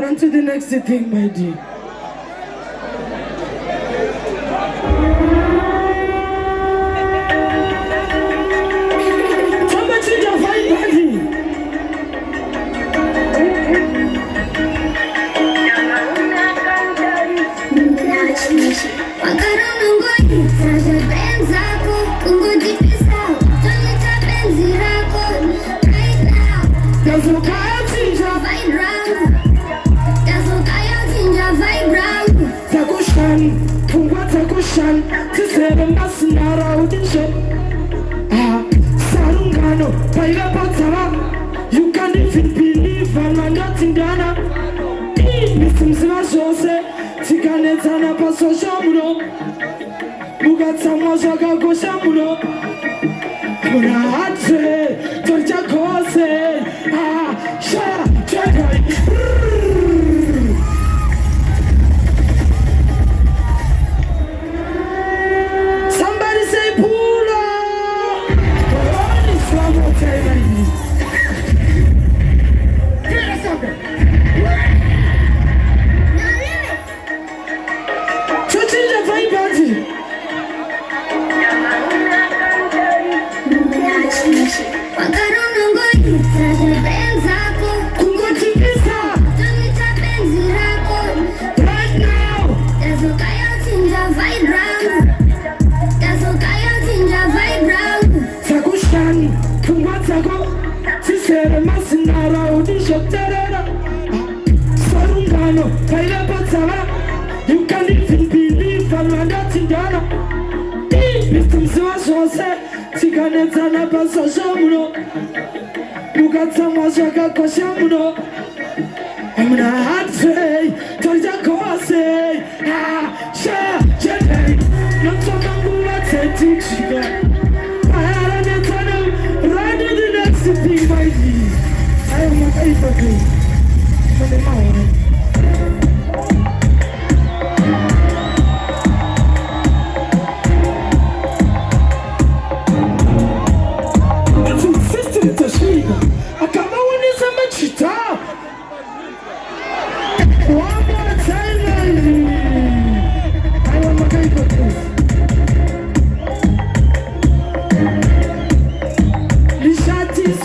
Run to the next thing, my dear. Somebody your fine body. You can't even believe I'm not in Ghana. Mr. Jose, Tiganetana Paso Shamuno, Mugatama Zaga Goshamuno, Murate, Torja Kose, Sha, Jagai. Somebody say Pula! What is wrong with you? You can't even believe I'm not in Ghana. Mr. Jose, Tiganetana Paso Shamuno, Mugatama Zaga Goshamuno, I'm not say, Torja Kose, Sha, Jagai, not so much at Tichiga. I had a tunnel, right to the next thing, my dear. I am a paper thing for the morning. Nisha Ts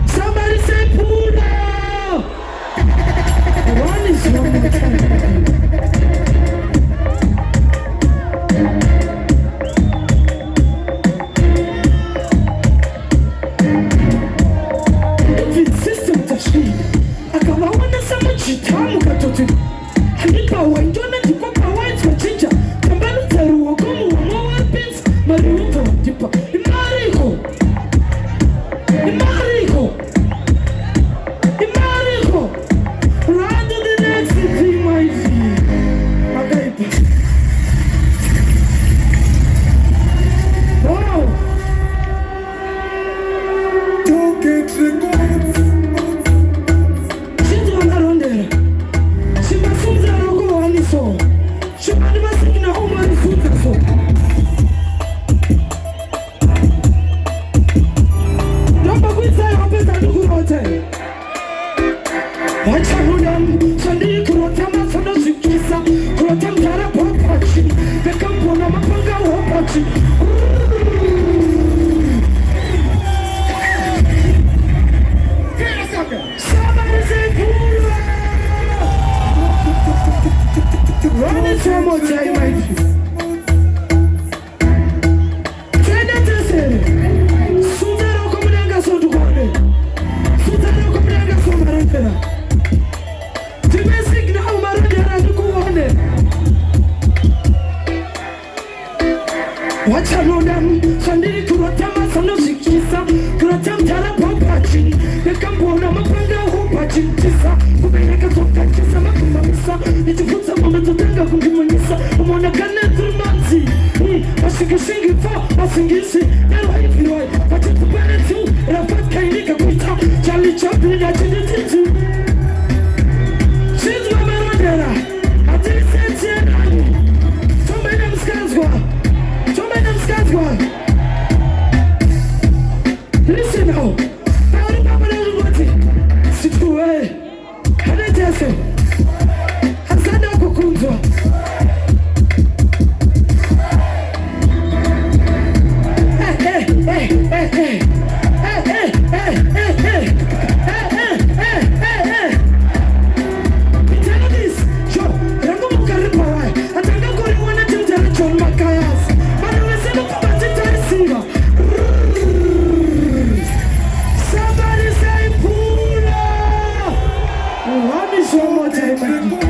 Somebody say Puna! One is one more time. If it's system touch me, I can want to say much time got to do. I need power and don't let you pop my white for ginger. Come back to the walk on more weapons, my little dipper. Wow! She's my Marondera. I did say so many them scans go. So many them scans go. Listen now. Pauli Papa Luguti. Situe. Kanetese. Hasana Kukunzo. Hey. Somebody say Pula! One is one more time.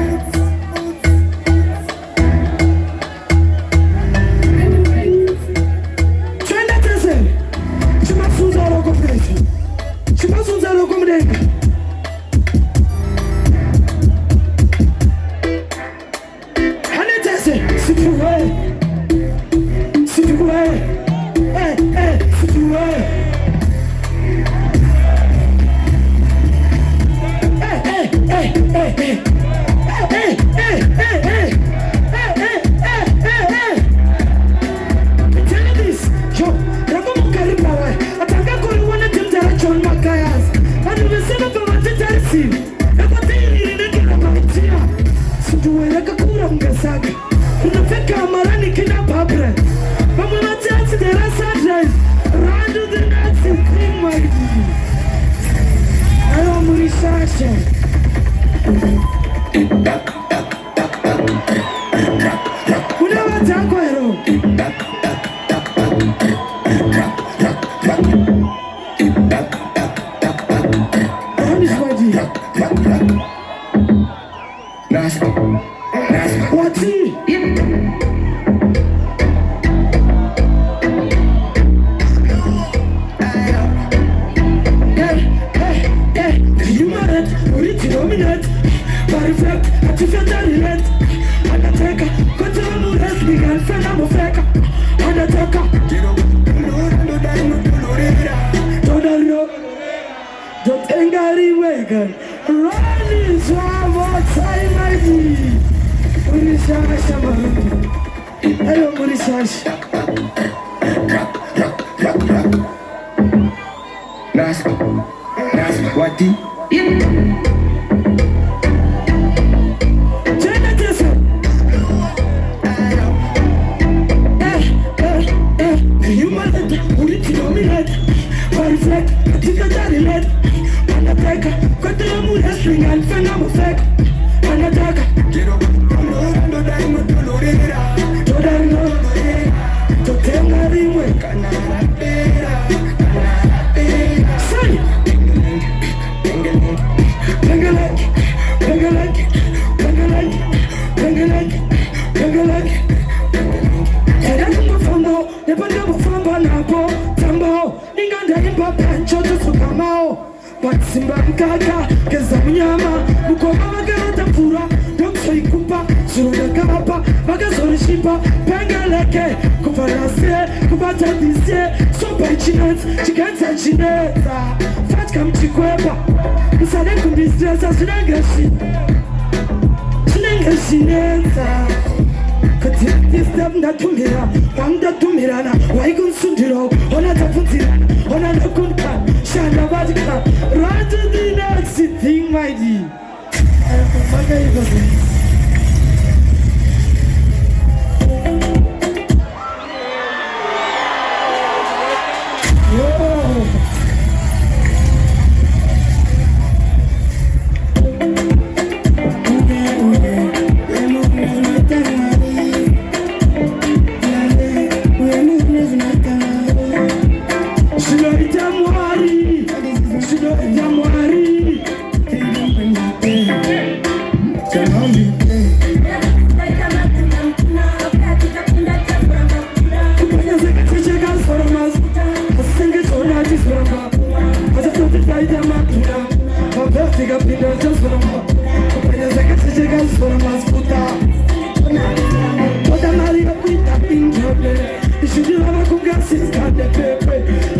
pepe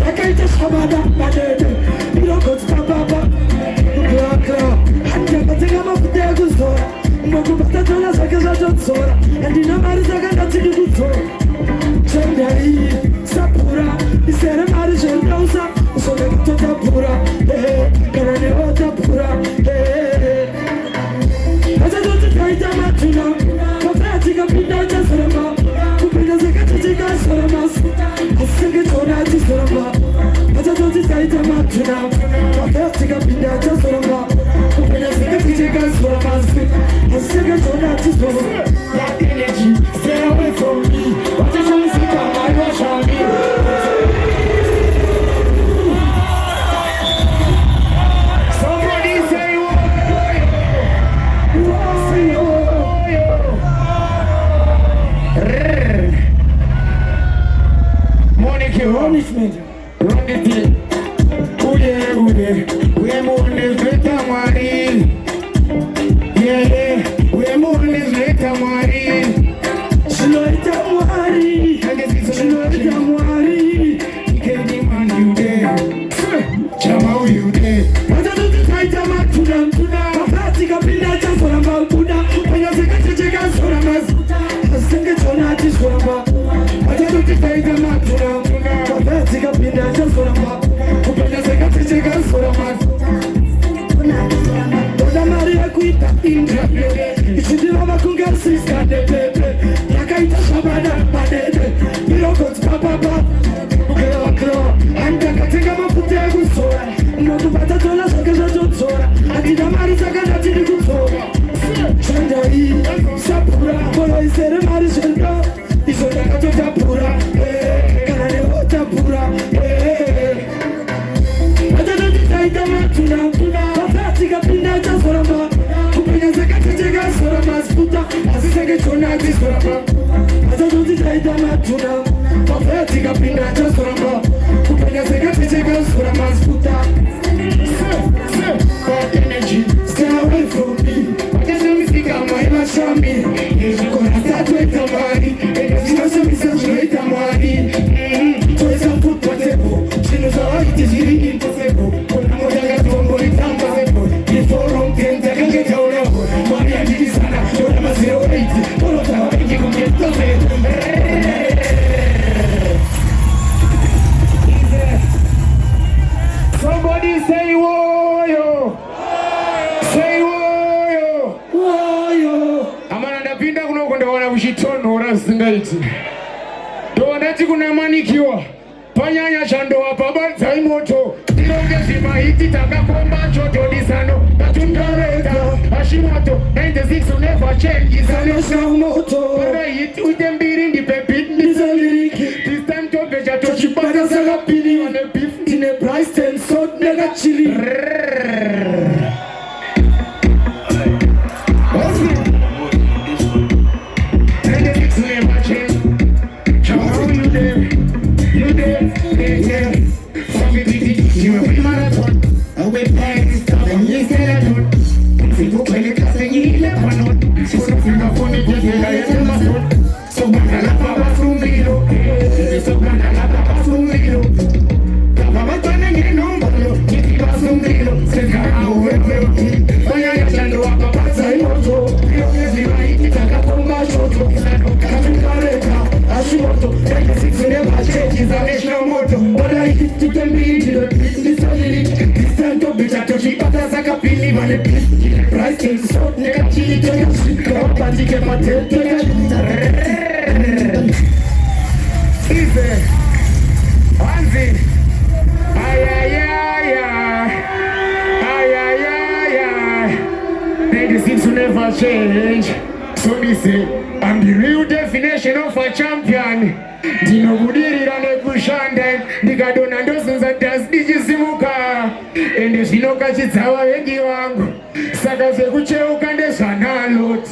yakaita shabada badede irokoti papa kla handikatenga mafuta ekuzora ngokubata dola zake zvachodzora handina mari dzakandati ndikudzora tendai sapura isere mari zvenausa usode kutotapura kana nevotapura achatoti taita matuna kapatikapinda chazoramba kupinda sekatechikazoramasi asisengetsona achizoramba achatoti taita matuna kapatikapinda chazoramba kupinda sekatechikazoramasi asisengetsona achizoramba. That energy, stay away from me. What is on the I wash on me. Somebody say punishment. Run the thing. We're more than later, Marine. Yeah, we're more than later, Marine. Sloita Mwari, Sloita Mwari. Can't demand you there. Chama you there. What are the tight amount to now? Patika Pina for a Malbuda. When you're second to check out for a mass, I think it's on artist for a map. What are the tight amount to now? Patika Pina for a map. When you're second to check out for a mass. Toda Maria Quita in the it's the Mama Kunga sister, the baby. Yakaita Shabada, Badede, Mirokos, Papa, and the Katinga Putegu Sora, not the Batatola Sakaja Sora, and the Damari Sakati Gusora. Chandai, Sapura, Polo is a Marisha, is a Katapura, Kananepura, I don't know the title to now, Patika Pinda Sorama, who brings a Kataka Sorama Sputa, as a second to not this Sorama. I don't know the title to now, Patika Pinda Sorama, who brings a Kataka Sorama Sputa. Bad energy, stay away from me. But I don't think I'm my Shami. You're going to start with the money, and it's not some essential money. Toys and food potable, she knows how it is really impossible. When I'm going to go, it's impossible. Before wrong things, I can get out of it. Money and this is not, you're not 08. All of them, I can get to it. Somebody say, whoa, yo. Say, whoa, yo. Whoa, yo. Amana pinda kuna ukondawana kuchitono urasingaiti. Doanati kuna manikiwa. Panyanya chandoa pabanza imoto. Ilonge zimahiti takakomba choto disano. Tatungareta, Hashimoto, 96 will never change. Isano moto. Para hit utembiri ndi pepit nizaliriki. This time to beja to Chipaz salapini. On a beef in a price 10 salt nega chili. What's it? 96 will never change. Chama you there. You there, yeah. From the beginning, you were with marathon. I went back this time, and you said I don't. If you play the class, then you let one on. So something my phone, you get it, I tell my phone. So man, I love my from Vito. So man, I love my from Vito. Papa, turn again, no, but you keep us from Vito. Say, I know where we're I am trying to walk up outside moto. You obviously right, it's a couple of my shows. I don't come to Kareka. Hashimoto, 96 will never change, it's a national motto. But I hit to the middle, this only this time to bitch, I touch it, but as I can believe on it. Price is so negative, to your shit, come up and you get my tail to your easy, Hansi, ay, ay, ay, ay, ay, ay, ay, 96 will never change. So they say, I'm the real definition of a champion. Dino Budirira Nebushande, Nigadona dozens and does Digizimuka. And the Shinoka Chitawa Engiwang, Sakase Kuche Ukande Sanalot.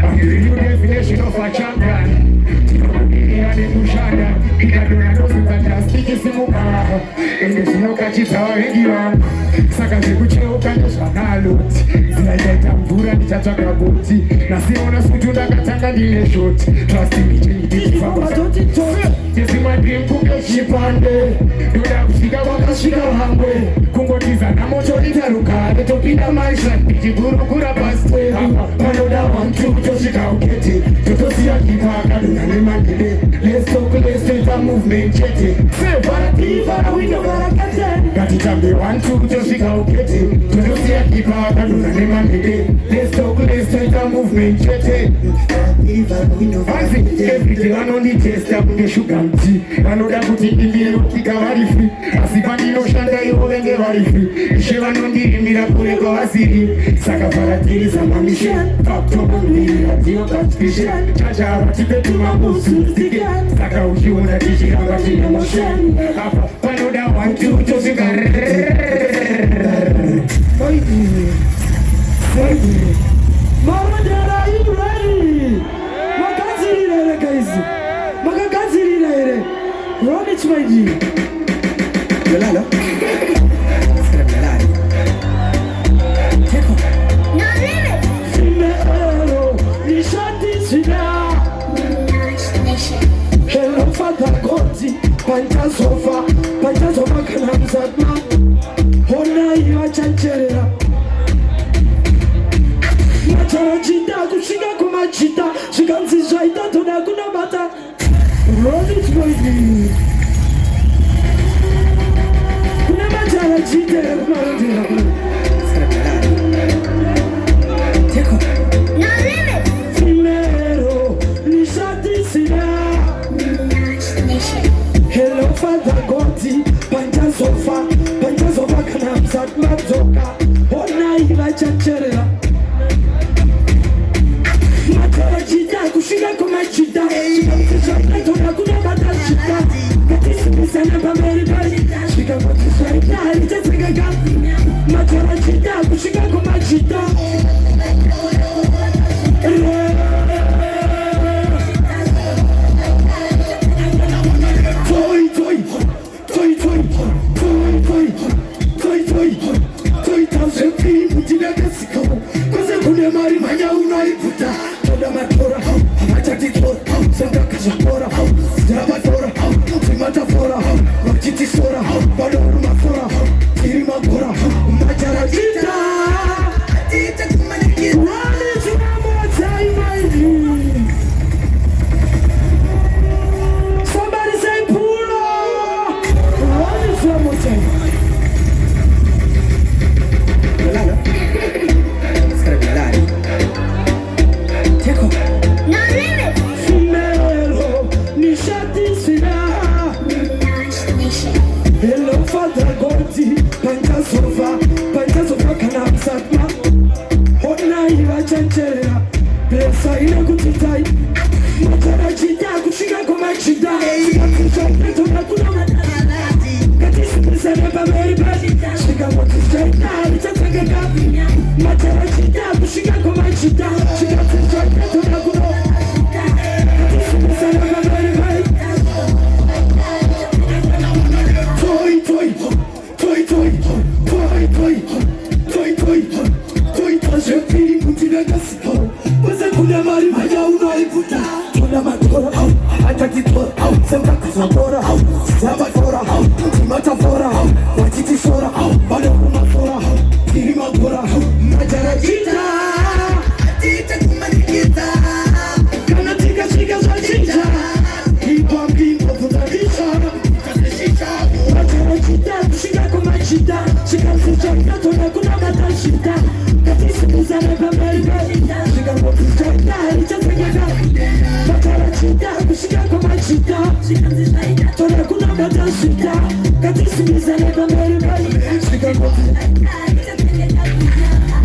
I'm the real definition of a champion. Fantastic simuka ende zvinokachidza vavengi vangu saka zvekucheuka ndezvakaloti zinaita mvura ndichatsvaga boti nasiona sutu ndakatanga ndine shoti trustingichenidifambatotitezimwa kunge chipande ndoda kusvika kwakasvika vamwe kungotiza namotoita rugare topinda maisha ndichigurukura pasi panoda 1-2 tosvika ukete totosiya kipa akadona nemandele lestokuleseta movement chete ngatitambe 1-2 tosvika ukete totosiya kipa akadona nemandele lestokuleseta movement chete asi everyday vanonditesta kunge shuga mti vanoda kuti indirotika vari free asi pandinoshanda ivo venge vari free ishe vanondirimira kure kwavasiri saka varatiriza mamishen faktomondiradiokatpishen chachavatipetuma saka uchiona tichiramba tine motion apa panoda 1-2 tosvika Marondera, are you ready? Magazirira here, guys. Magazirira here. Run it, my G. Yolanda. No limit. Nisha Ts and Ninety6. Hello, Father Godzi. Pantasova Kanamzatma. Hona iwa chancherera. Macharachita kushinga kumachita. Shikanzisha itatona kunabata. Run it, my G. Kuna macharachita kumarondera. No limit. Nisha Ts and Ninety6. Hello, Father Godzi. Pantasova Kanamzatma zoka. Hona iwa chancherera. Macharachita kushinga kumachita. Shikanzisha itatona kunabata shita. Katisibisana pameribari. Shikanzisha itatona Macharachita kushinga kumachita. Somebody say pull up. Run it one more time. Yolanda. No limit. Nisha Ts and Ninety6. Hello, Father Godzi. Pantasova Kanamzatma. Hona iwa chancherera. Pesa ina kutitai. Macharachita kushinga kumachita. Shikanzisha itatona kunabata. Katisibisana pameribari. Shikanzisha itatona Macharachita kushinga kumachita. Shikanzisha itatona kunabata. Katisibisana pameribari.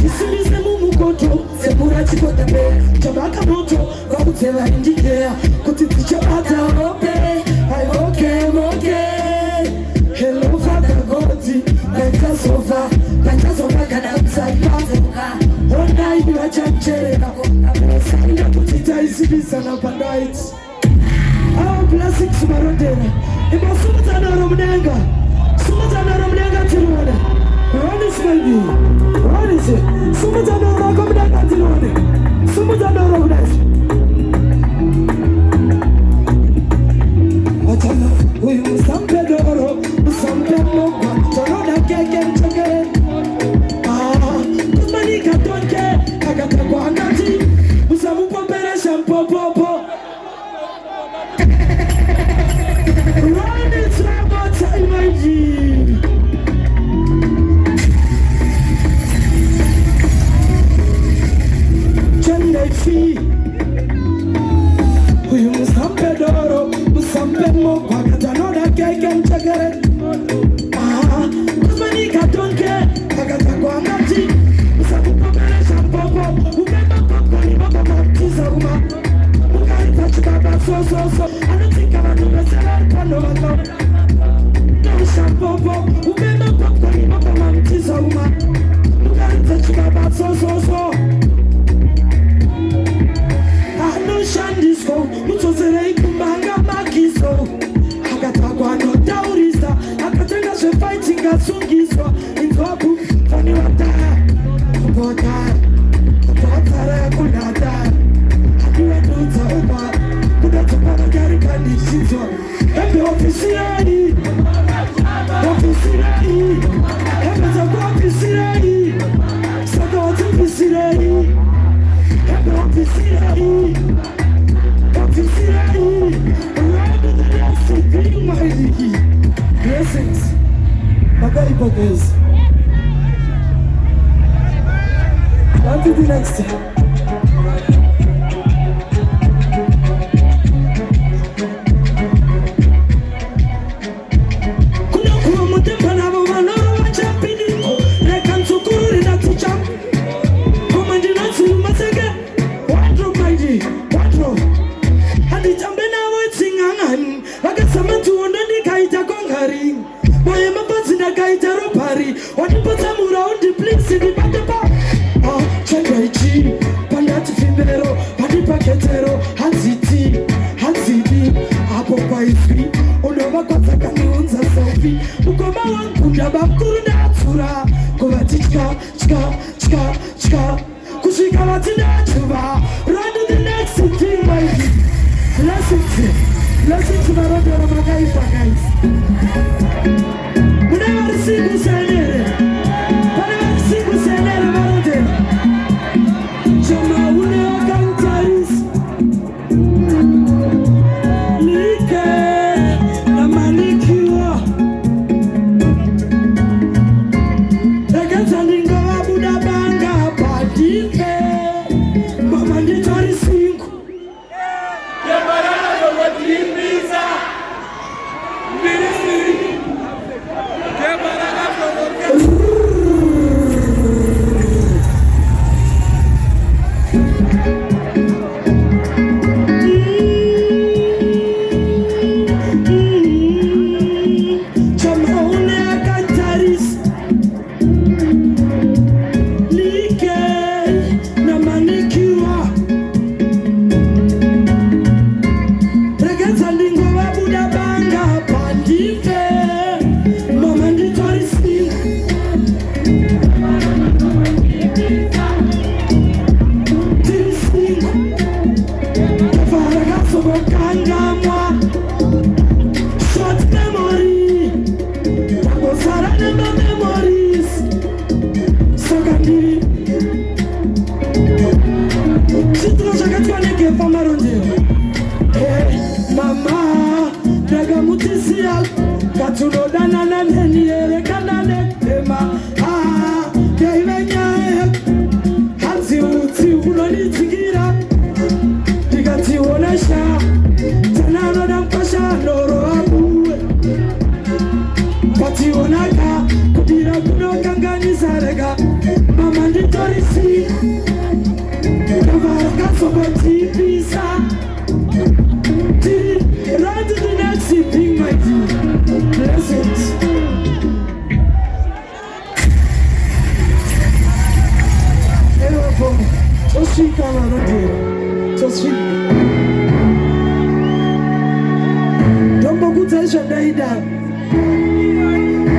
Isimize mumukoto, semura chikotembe, chabaka moto, wakutela indikea, kutiti chabata ope, I okay. Hello, Father Godzi, Pantasova Kanamzatma, Hona iwa chancherera, Saina kutita isibisa na pandait. Our blessings Marondera. Imasumutana Romnanga. Sumutana Romnanga Tirone. What is baby? What is it? Sumutana Romnanga Tirone. Sumutana Romnanga. Watana, we must San Pedro, San Pedro, Corona Cake and Chocolate. Manika Tonke, Agata Guanati, Usamu Poperation Popo. Run it, Rabot, my G. Chennai Fee. We must have Pedoro, Musampemo, Quacatanoda Cake and Chocolate. Manika Tonke, Agata Guanati, Usamu Poperation Popo, Umema Popoli, Mama, Tizaruma. So. I don't think I'm going to say that. No shampoo, who made no popcorn, no man, Tizaruma. You can't touch my back, so. I know Shandisco, which was a lake, Manga Makiso. I got a guano, Taurista. I got a fighting a Sungiso into a book for you and that. About that, you are doing so bad. That's a Panagari condition. And the officer, and the officer, so go to officer, and the officer, around the last thing, my blessings. Bye boys. On to the next. Listen to Marondera, guys. Whenever the single Marondera. Chama une cantaris. Like na manicure. Regatandinga wabuda banga padike. Mama nditori singu.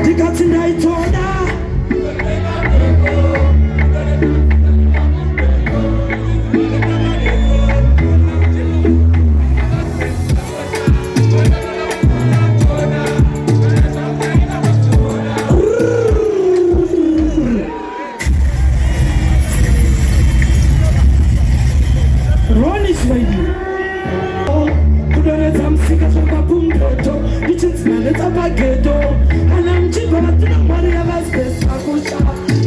ndikati ndaitoda kudonedza musika zvakapumdoto ndichinzinanetsa pageto ana muchibva vatina mwari yavazibesakosha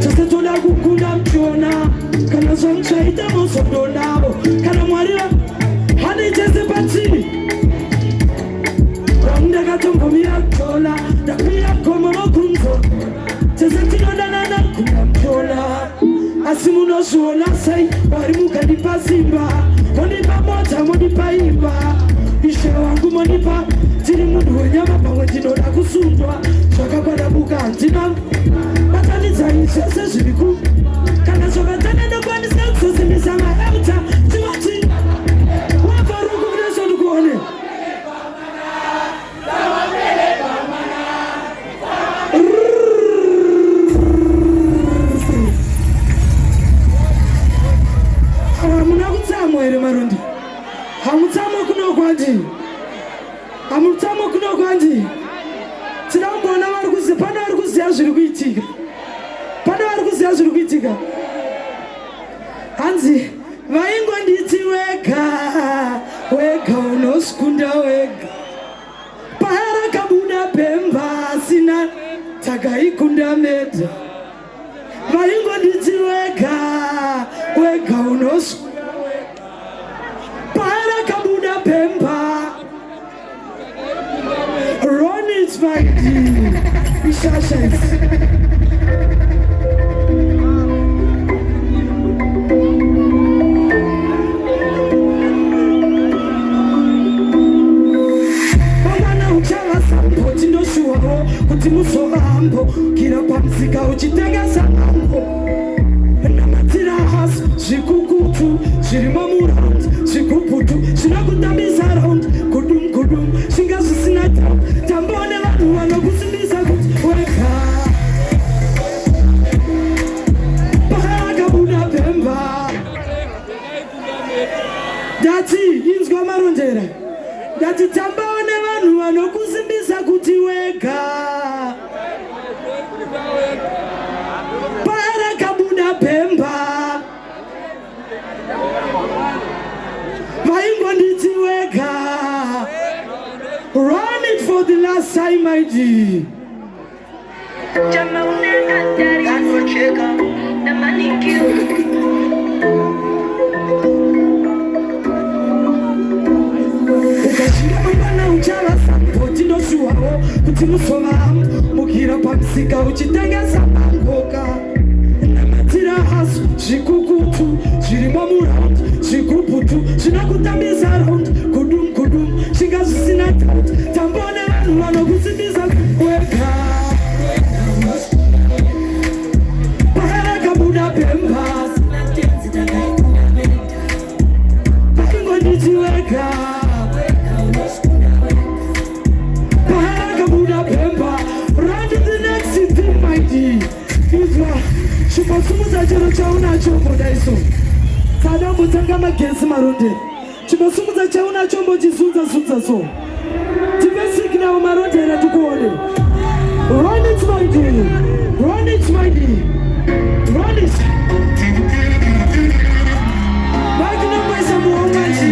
chose toda kukunda muchiona kana zvamuchaita mozondonavo kana mwari hani chese patiri ramundakatombomira kutola ndakuira goma magunzo chese tinodanana kunda muchiona asi munozviona sei wari mukandipa simba monipa mota monipa imba ishe wangu monipa tiri munhu wenyama pamwe ndinoda kusundwa zvakakwadabuka handina batanidzai zvese zviriku kana zvakatanendokwanisa kuzosimbisa maeuta tivati waparuku kunesvo ndikuone hamuna kutsamwa here marondi hamutsamwa kuno kwandi hamutsamwa kuno kwandi tida kumbona pane vari kuziva zviri kuitika pane vari kuziva zviri kuitika hanzi vaingonditi wega wega unosikunda wega paya rakabuda pemba asina takaikunda medha vaingonditi wega wega unosikunda Pagomo Pemba Run it my dear Nisha Ts kuti muzovambo kira pamusika uchitengesa mambo namatira hasi zvikukutu zvirimo muraundi zvikuputu zvinokutambisa raundi gudum gudum zvinga zvisina tambone vanhu vanokusimbisa kuti wega pakabuda Pemba ndati inzwa Marondera ndati tambaone vanhu vanokusimbisa kuti wega parakabuda Pemba vaingonditi wega run it for the last time my dear uchavasambotindosuwawo kuti musovamu mukira pamusika uchitengesa mangoka namatira hasu zvikukutu zvirimo muraundi zvikuputu zvinokutambisa raundi gudum gudum zvinga zvisina taundi tambone vanhu vanokusimbisa wega parakabuda Pemba paingonditi wega chibosumudza chero chaunacho mbodaiso sada mbotanga magesi Marondera chibosumudza chaunacho mbochizunza so tipesikinawo Marondera tikuone run it my dear run it my dear run it vakinomboisa muongachi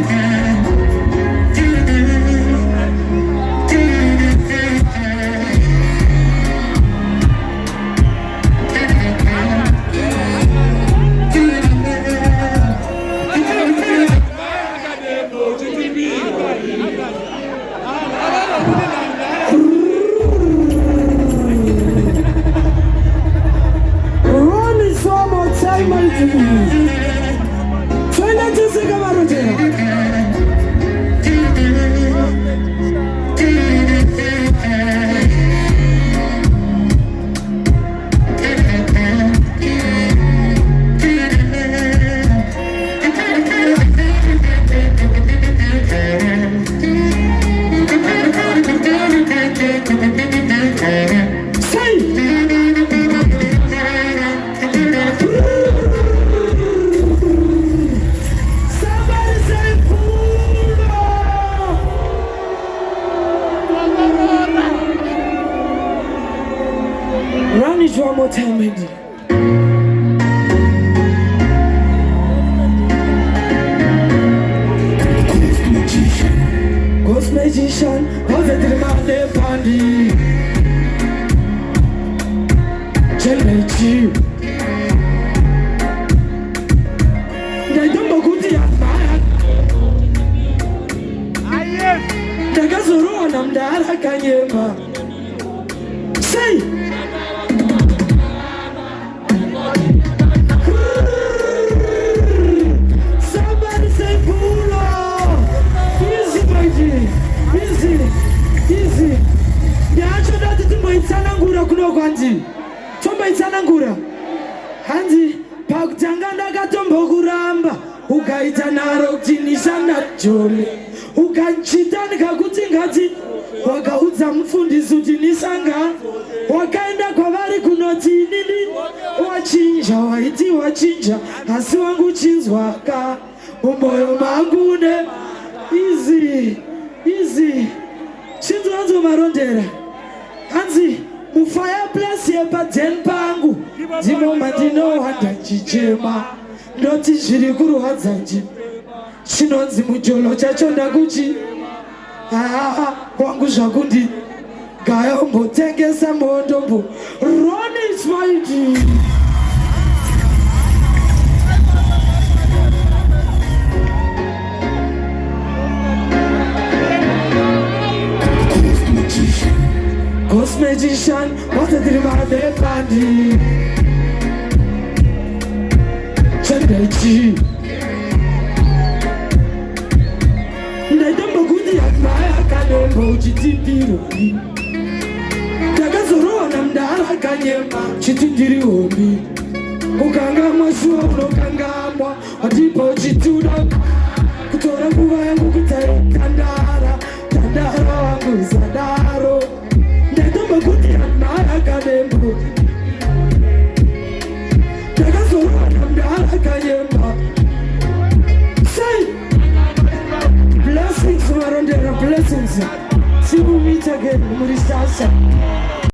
it one more time, Eddie. Ghost magician, how's it in my day party? Chelmechi. They don't know good yet, man. The Gazoro and I'm there, I can't hear. Say. Somebody say Pulo. Easy, my G. Easy. Yacho dati tumbo itsana ngura kuno kwanji. Tumbo itsana ngura. Hanzi, pakutanga ndakatombo kuramba. Ukaita naro kuti Nisha jole. Ukachita ndikakuti ngati. Wakaudza mufundisi kuti Nisha. Wakaenda kwavari kunoti nini. Wachinja, waiti wachinja. Asi wangu chinzwaka. Umoyo mangu ne. Easy. Chinzwanzo Marondera. Hanzi, mufireplace yepa den pangu. Ndimo mandino handa chichema. Ndoti zviri kuruhadza nji. Chinonzi mujolo chacho ndakuchi. Wangu zvakundi. Gaya umbotengesa mondombo. Run it, my G. Ghost magician, what a dream of the party. Chelmechi. They don't know good yet, my Pagomo Heights. Gazoro and I'm there, I can't hear. Chitindiri obi. Ukanga masua, ukanga adipo chituda. Kutora kuwa yangu kutai tandara wangu zadaro. Ndedoma kuti amara kadembo. Ndakazoro anamdara kanyemba. Say blessings Marondera, blessings. See we meet again, Murisasa.